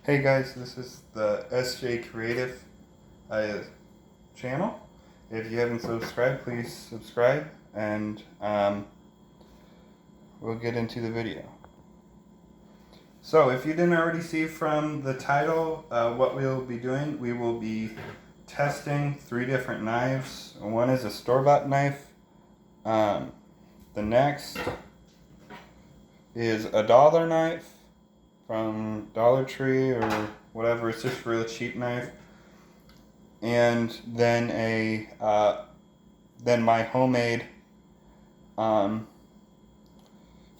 Hey guys, this is the SJ Creative channel. If you haven't subscribed, please subscribe, and we'll get into the video. So if you didn't already see from the title what we'll be doing, we will be testing 3 different knives. One is a store-bought knife. The next is a dollar knife from Dollar Tree or whatever. It's just a really cheap knife. And then then my homemade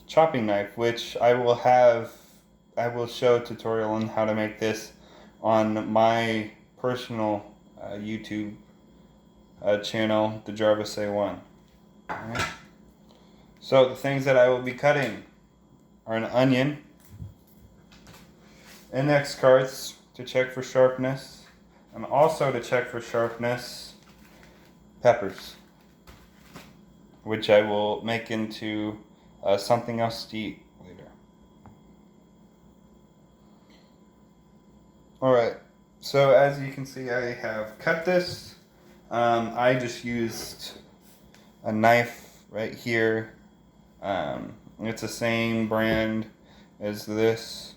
chopping knife, which I will show a tutorial on how to make this on my personal YouTube channel, the Jarvis A1. Alright. So the things that I will be cutting are an onion, index cards to check for sharpness, and also to check for sharpness, peppers, which I will make into something else to eat later. Alright, so as you can see, I have cut this. I just used a knife right here. It's the same brand as this,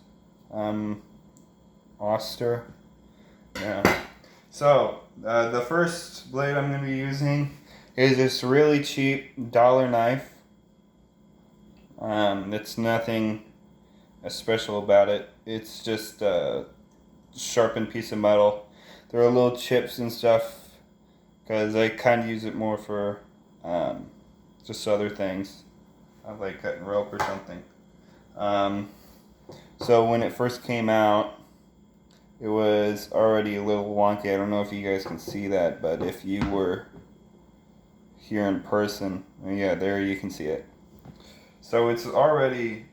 Oster. Yeah. So the first blade I'm going to be using is this really cheap dollar knife. It's nothing special about it. It's just a sharpened piece of metal. There are little chips and stuff because I kind of use it more for just other things. I like cutting rope or something. So when it first came out, it was already a little wonky. I don't know if you guys can see that, but if you were here in person, yeah, there you can see it. So it's already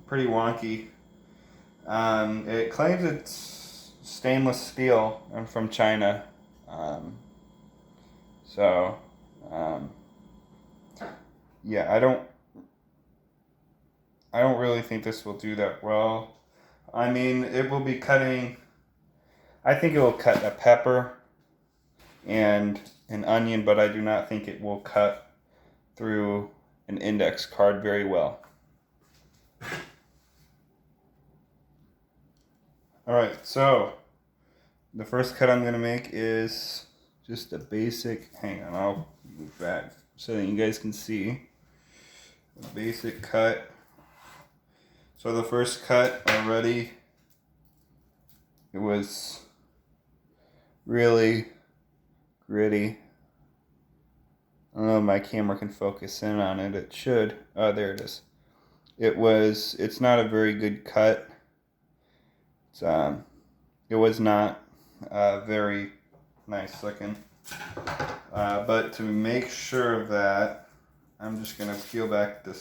pretty wonky. It claims it's stainless steel and from China. Yeah, I don't really think this will do that well. I mean, it will be cutting, I think it will cut a pepper and an onion, but I do not think it will cut through an index card very well. Alright, so the first cut I'm going to make is just a basic, hang on, I'll move back so that you guys can see. A basic cut. So the first cut already, it was really gritty. I don't know if my camera can focus in on it. It should. Oh, there it is. It's not a very good cut. It was not very nice looking. But to make sure of that, I'm just going to peel back the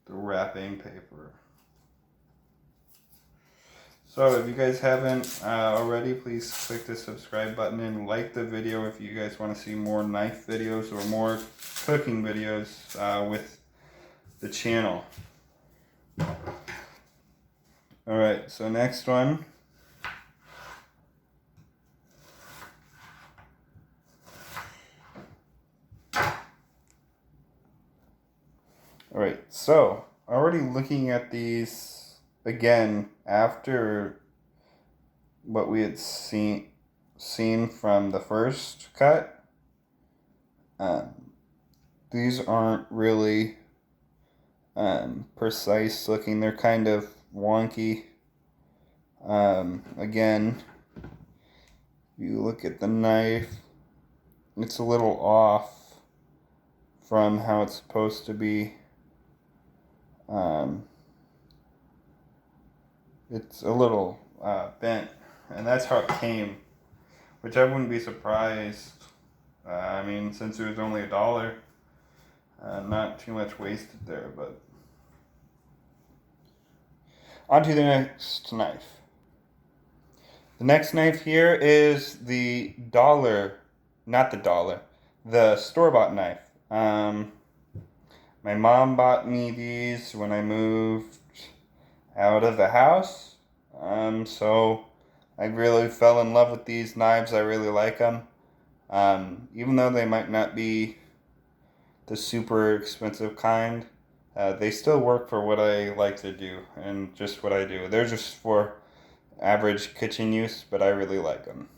wrapping paper. So if you guys haven't already, please click the subscribe button and like the video if you guys want to see more knife videos or more cooking videos with the channel. Alright, so next one. Alright, so already looking at these again after what we had seen from the first cut, these aren't really precise looking. They're kind of wonky. Again, you look at the knife, it's a little off from how it's supposed to be. It's a little bent, and that's how it came, which I wouldn't be surprised. I mean, since it was only $1, not too much wasted there, but on to the next knife. The next knife here is the the store-bought knife. My mom bought me these when I moved out of the house. So I really fell in love with these knives. I really like them. Even though they might not be the super expensive kind, they still work for what I like to do and just what I do. They're just for average kitchen use, but I really like them.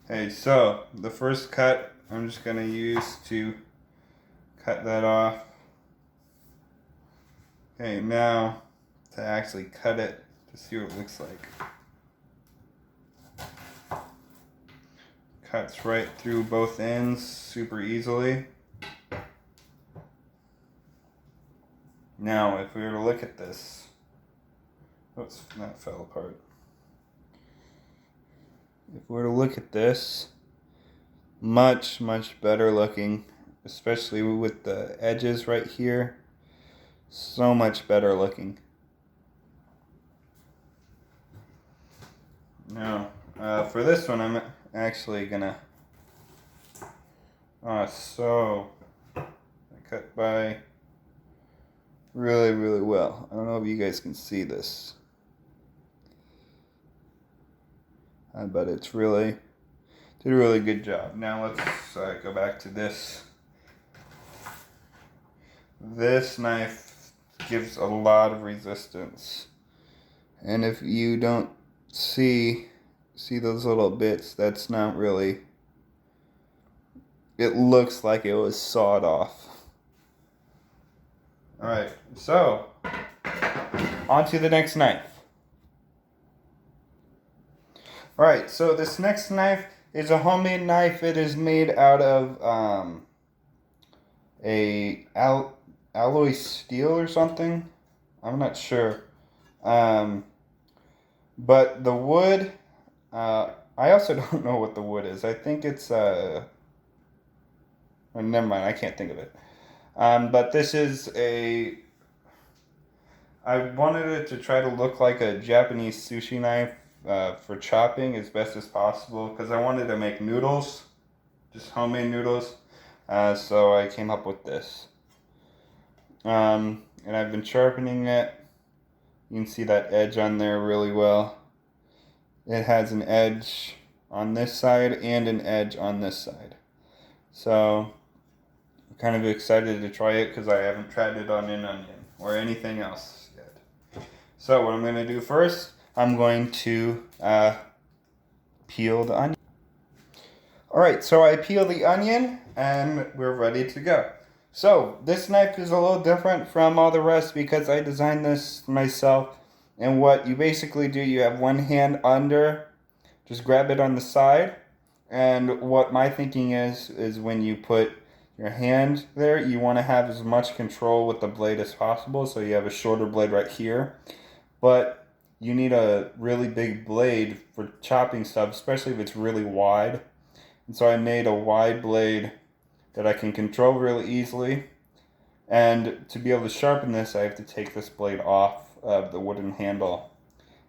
Okay, so the first cut I'm just going to use to cut that off. Okay, now to actually cut it to see what it looks like. Cuts right through both ends super easily. Now, if we were to look at this, oops, that fell apart. If we were to look at this, much better looking, especially with the edges right here. So much better looking. Now, for this one, I'm actually gonna. So I cut by really well. I don't know if you guys can see this, but it's really did a really good job. Now let's go back to this. This knife gives a lot of resistance, and if you don't see those little bits, that's not really. It looks like it was sawed off. Alright, so on to the next knife. Alright, so this next knife is a homemade knife. It is made out of alloy steel or something. I'm not sure. But the wood, I also don't know what the wood is. I think it's oh, never mind, I can't think of it. But this is I wanted it to try to look like a Japanese sushi knife for chopping as best as possible, because I wanted to make noodles, just homemade noodles. So I came up with this. And I've been sharpening it. You can see that edge on there really well. It has an edge on this side and an edge on this side. So I'm kind of excited to try it because I haven't tried it on an onion or anything else yet. So what I'm going to do first, I'm going to peel the onion. Alright, so I peel the onion and we're ready to go. So this knife is a little different from all the rest because I designed this myself. And what you basically do, you have one hand under, just grab it on the side. And what my thinking is when you put your hand there, you want to have as much control with the blade as possible. So you have a shorter blade right here. But you need a really big blade for chopping stuff, especially if it's really wide. And so I made a wide blade that I can control really easily. And to be able to sharpen this, I have to take this blade off of the wooden handle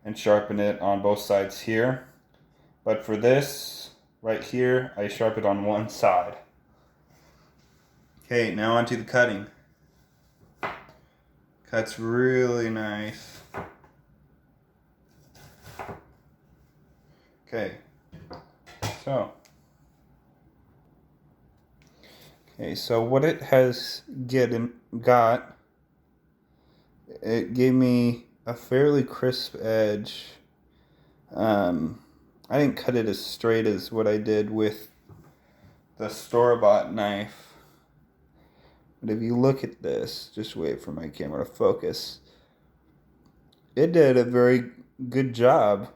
and sharpen it on both sides here. But for this, right here, I sharpen on one side. Okay, now onto the cutting. Cuts really nice. Okay, so what it has got, it gave me a fairly crisp edge. I didn't cut it as straight as what I did with the store-bought knife. But if you look at this, just wait for my camera to focus. It did a very good job.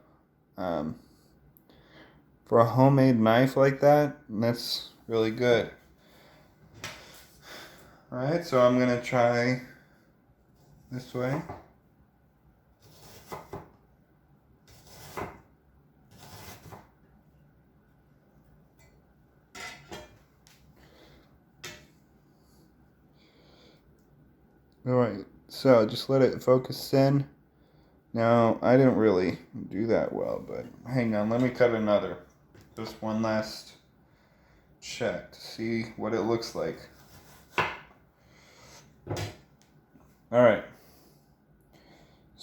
For a homemade knife like that, that's really good. Alright, so I'm going to try this way. Alright, so just let it focus in. Now, I didn't really do that well, but hang on, let me cut another. Just one last check to see what it looks like. Alright.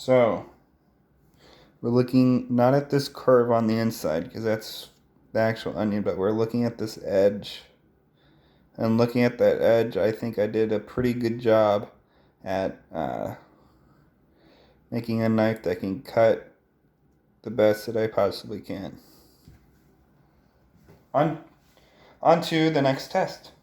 So, we're looking not at this curve on the inside, because that's the actual onion, but we're looking at this edge. And looking at that edge, I think I did a pretty good job at making a knife that can cut the best that I possibly can. On to the next test.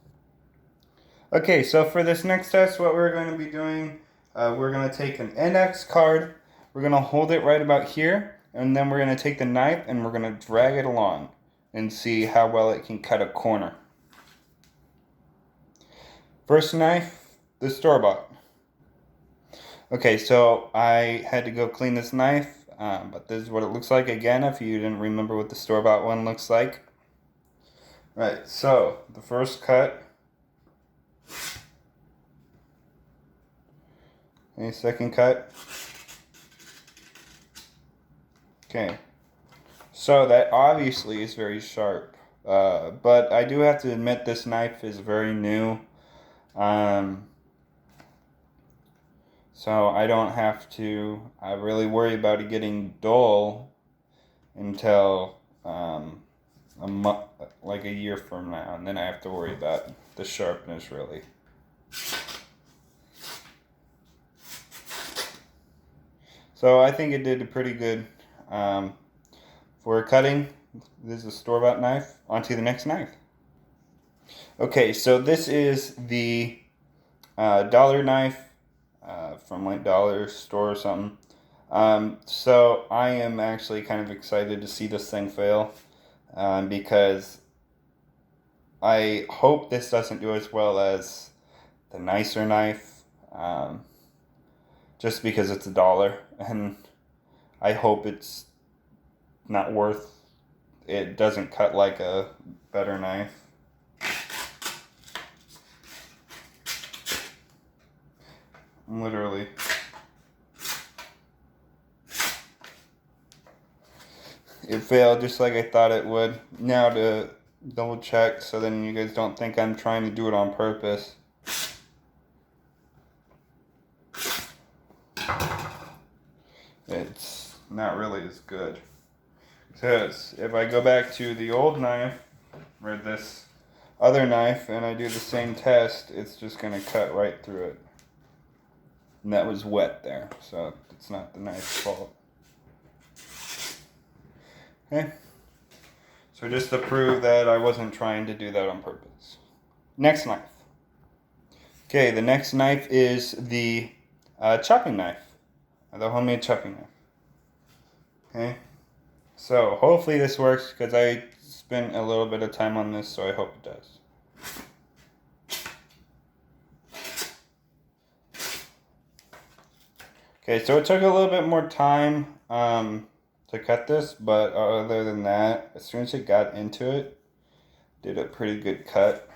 Okay, so for this next test, what we're going to be doing, we're going to take an index card, we're going to hold it right about here, and then we're going to take the knife and we're going to drag it along and see how well it can cut a corner. First knife, the store-bought. Okay, so I had to go clean this knife, but this is what it looks like again if you didn't remember what the store-bought one looks like. Right, so the first cut. Okay, second cut. Okay, so that obviously is very sharp, but I do have to admit this knife is very new. So I don't have to really worry about it getting dull until like a year from now, and then I have to worry about the sharpness really. So I think it did a pretty good for cutting. This is a store-bought knife. On to the next knife. Okay, so this is the dollar knife from like dollar store or something. So I am actually kind of excited to see this thing fail because I hope this doesn't do as well as the nicer knife, just because it's $1, and I hope it's not worth it. Doesn't cut like a better knife. Literally. It failed just like I thought it would. Now to double check so then you guys don't think I'm trying to do it on purpose. It's not really as good. Because if I go back to the old knife, or this other knife, and I do the same test, it's just going to cut right through it. And that was wet there, so it's not the knife's fault. Okay. So just to prove that I wasn't trying to do that on purpose. Next knife. Okay, the next knife is the chopping knife. The homemade chopping knife. Okay. So hopefully this works because I spent a little bit of time on this, so I hope it does. Okay, so it took a little bit more time to cut this, but other than that, as soon as it got into it, did a pretty good cut.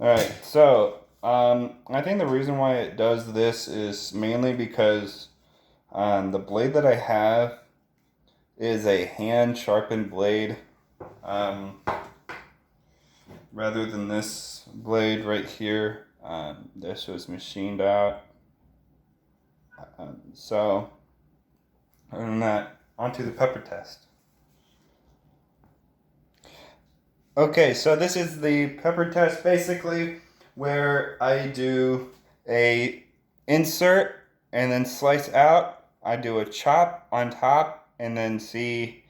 Alright, so I think the reason why it does this is mainly because the blade that I have is a hand sharpened blade. Rather than this blade right here, this was machined out. So, other than that, onto the pepper test. Okay, so this is the pepper test basically where I do a insert and then slice out. I do a chop on top and then see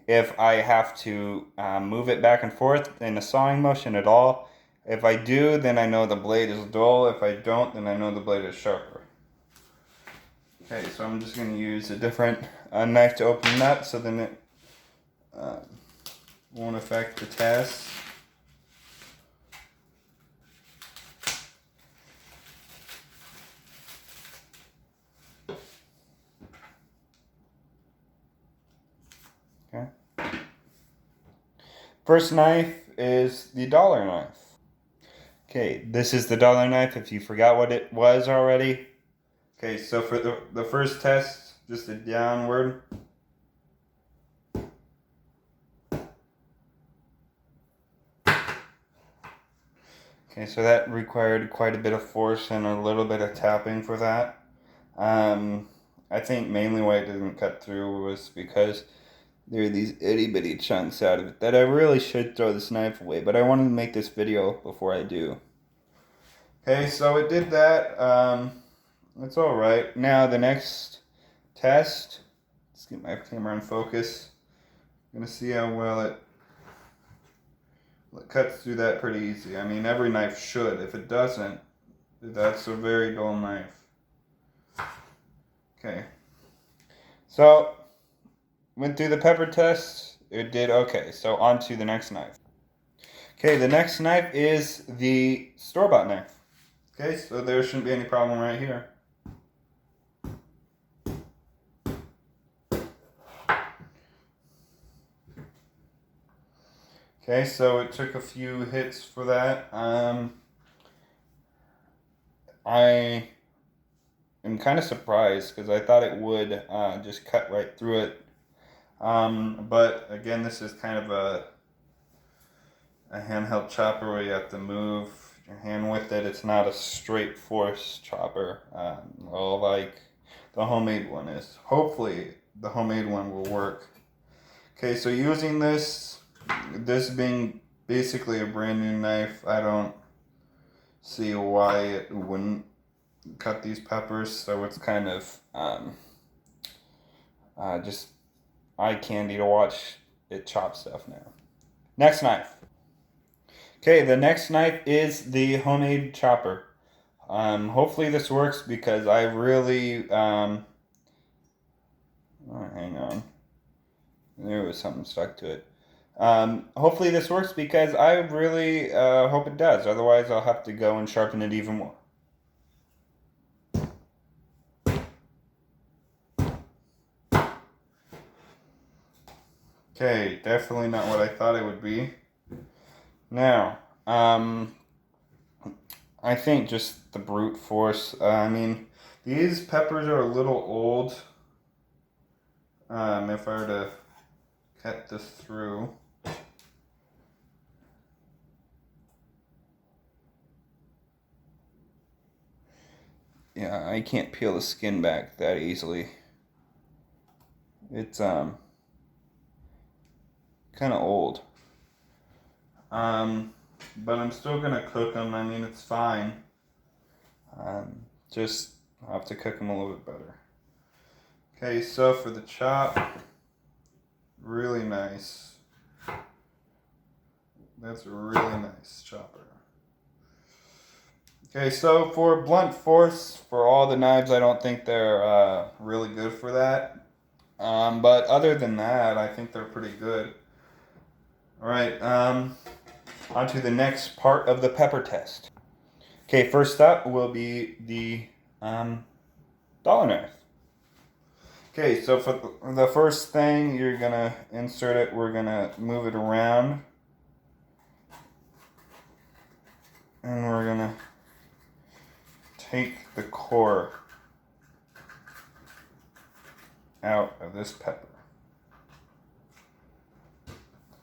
if I have to move it back and forth in a sawing motion at all. If I do, then I know the blade is dull. If I don't, then I know the blade is sharper. Okay, so I'm just going to use a different knife to open that so then it won't affect the test. Okay. First knife is the dollar knife. Okay, this is the dollar knife if you forgot what it was already. Okay, so for the first test, just a downward. Okay, so that required quite a bit of force and a little bit of tapping for that. I think mainly why it didn't cut through was because there are these itty bitty chunks out of it that I really should throw this knife away, but I wanted to make this video before I do. Okay, so it did that. That's alright. Now the next test, let's get my camera in focus. I'm gonna see how well it cuts through that pretty easy. I mean, every knife should. If it doesn't, that's a very dull knife. Okay. So, went through the pepper test. It did okay. So, on to the next knife. Okay, the next knife is the store-bought knife. Okay, so there shouldn't be any problem right here. Okay, so it took a few hits for that. I am kind of surprised because I thought it would just cut right through it. But again, this is kind of a handheld chopper where you have to move your hand with it. It's not a straight force chopper, like the homemade one is. Hopefully, the homemade one will work. Okay, so using this being basically a brand new knife, I don't see why it wouldn't cut these peppers. So it's kind of just eye candy to watch it chop stuff now. Next knife. Okay, the next knife is the homemade chopper. Hopefully this works because I really, oh, hang on. There was something stuck to it. Hopefully this works because I really hope it does. Otherwise I'll have to go and sharpen it even more. Okay, definitely not what I thought it would be. Now, I think just the brute force. I mean, these peppers are a little old. If I were to cut this through. Yeah, I can't peel the skin back that easily. It's kind of old. But I'm still gonna cook them. I mean, it's fine. Just I'll have to cook them a little bit better. Okay, so for the chop, really nice. That's a really nice chopper. Okay, so for blunt force, for all the knives, I don't think they're really good for that. But other than that, I think they're pretty good. All right, on to the next part of the pepper test. Okay, first up will be the dollar knife. Okay, so for the first thing, you're gonna insert it. We're gonna move it around, and we're gonna take the core out of this pepper.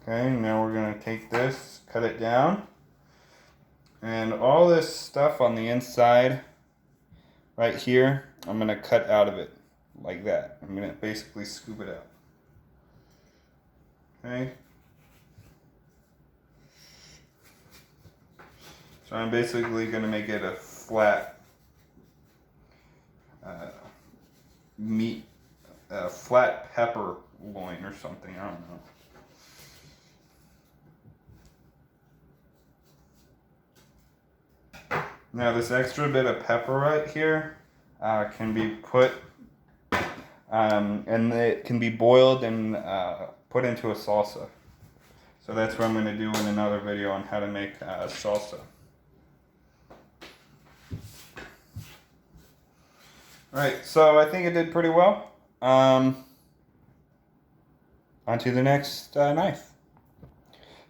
Okay, now we're gonna take this, cut it down, and all this stuff on the inside, right here, I'm gonna cut out of it, like that. I'm gonna basically scoop it out. Okay. So I'm basically gonna make it a flat meat, flat pepper loin or something, I don't know. Now this extra bit of pepper right here can be put, and it can be boiled and put into a salsa. So that's what I'm going to do in another video on how to make salsa. Alright, so I think it did pretty well. On to the next knife.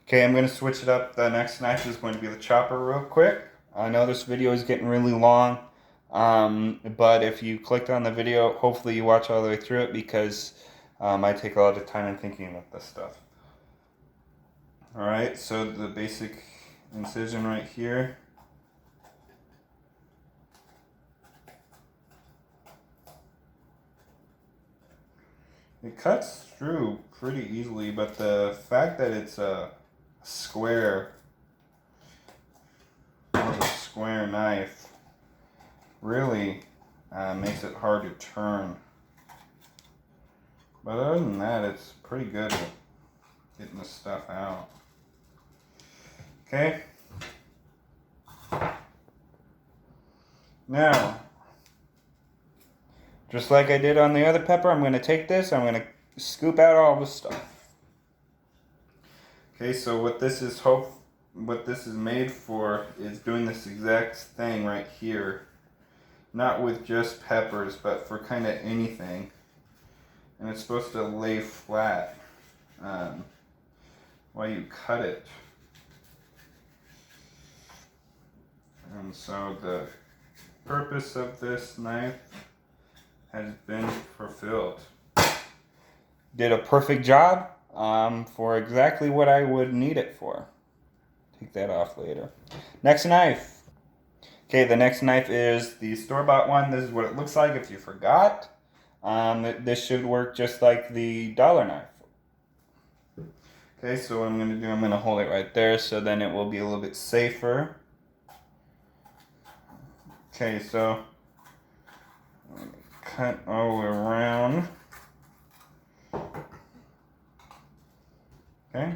Okay, I'm going to switch it up. The next knife is going to be the chopper real quick. I know this video is getting really long, but if you clicked on the video, hopefully you watch all the way through it because I take a lot of time in thinking about this stuff. Alright, so the basic incision right here. It cuts through pretty easily, but the fact that it's a square, knife really makes it hard to turn. But other than that, it's pretty good at getting the stuff out. Okay. Now, just like I did on the other pepper, I'm going to take this, I'm going to scoop out all the stuff. Okay, so what this is made for is doing this exact thing right here. Not with just peppers, but for kind of anything. And it's supposed to lay flat while you cut it. And so the purpose of this knife has been fulfilled. Did a perfect job for exactly what I would need it for. Take that off later. Next knife. Okay, the next knife is the store-bought one. This is what it looks like if you forgot. This should work just like the dollar knife. Okay, so what I'm going to do, I'm going to hold it right there so then it will be a little bit safer. Okay, so cut all the way around. Okay.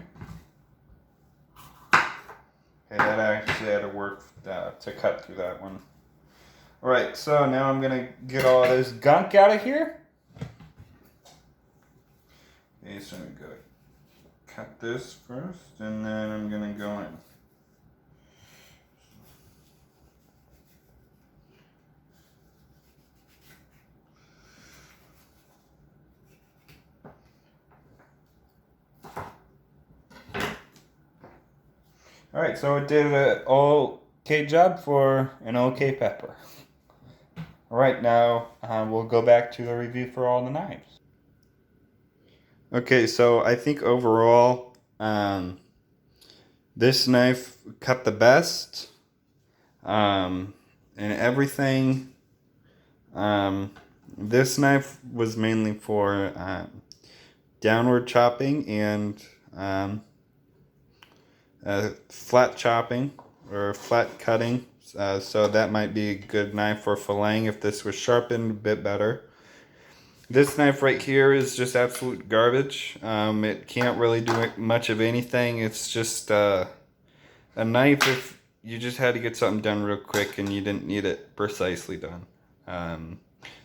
Okay, that actually had to work to cut through that one. Alright, so now I'm going to get all this gunk out of here. Okay, so I'm going to cut this first, and then I'm going to go in. Alright, so it did an okay job for an okay pepper. Alright, now we'll go back to the review for all the knives. Okay, so I think overall this knife cut the best and everything. This knife was mainly for downward chopping and flat chopping or flat cutting, so that might be a good knife for filleting if this was sharpened a bit better. This knife right here is just absolute garbage. It can't really do much of anything. It's just a knife if you just had to get something done real quick and you didn't need it precisely done.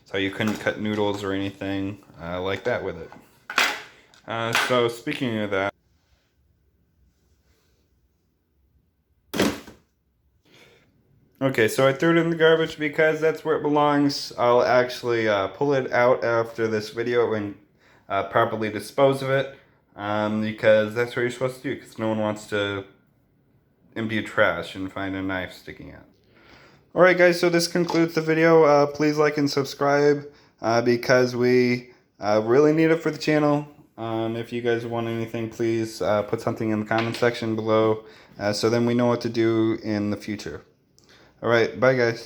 So you couldn't cut noodles or anything like that with it. So speaking of that, okay, so I threw it in the garbage because that's where it belongs. I'll actually pull it out after this video and properly dispose of it because that's what you're supposed to do, because no one wants to empty trash and find a knife sticking out. Alright guys, so this concludes the video. Please like and subscribe because we really need it for the channel. If you guys want anything, please put something in the comment section below so then we know what to do in the future. Alright, bye guys.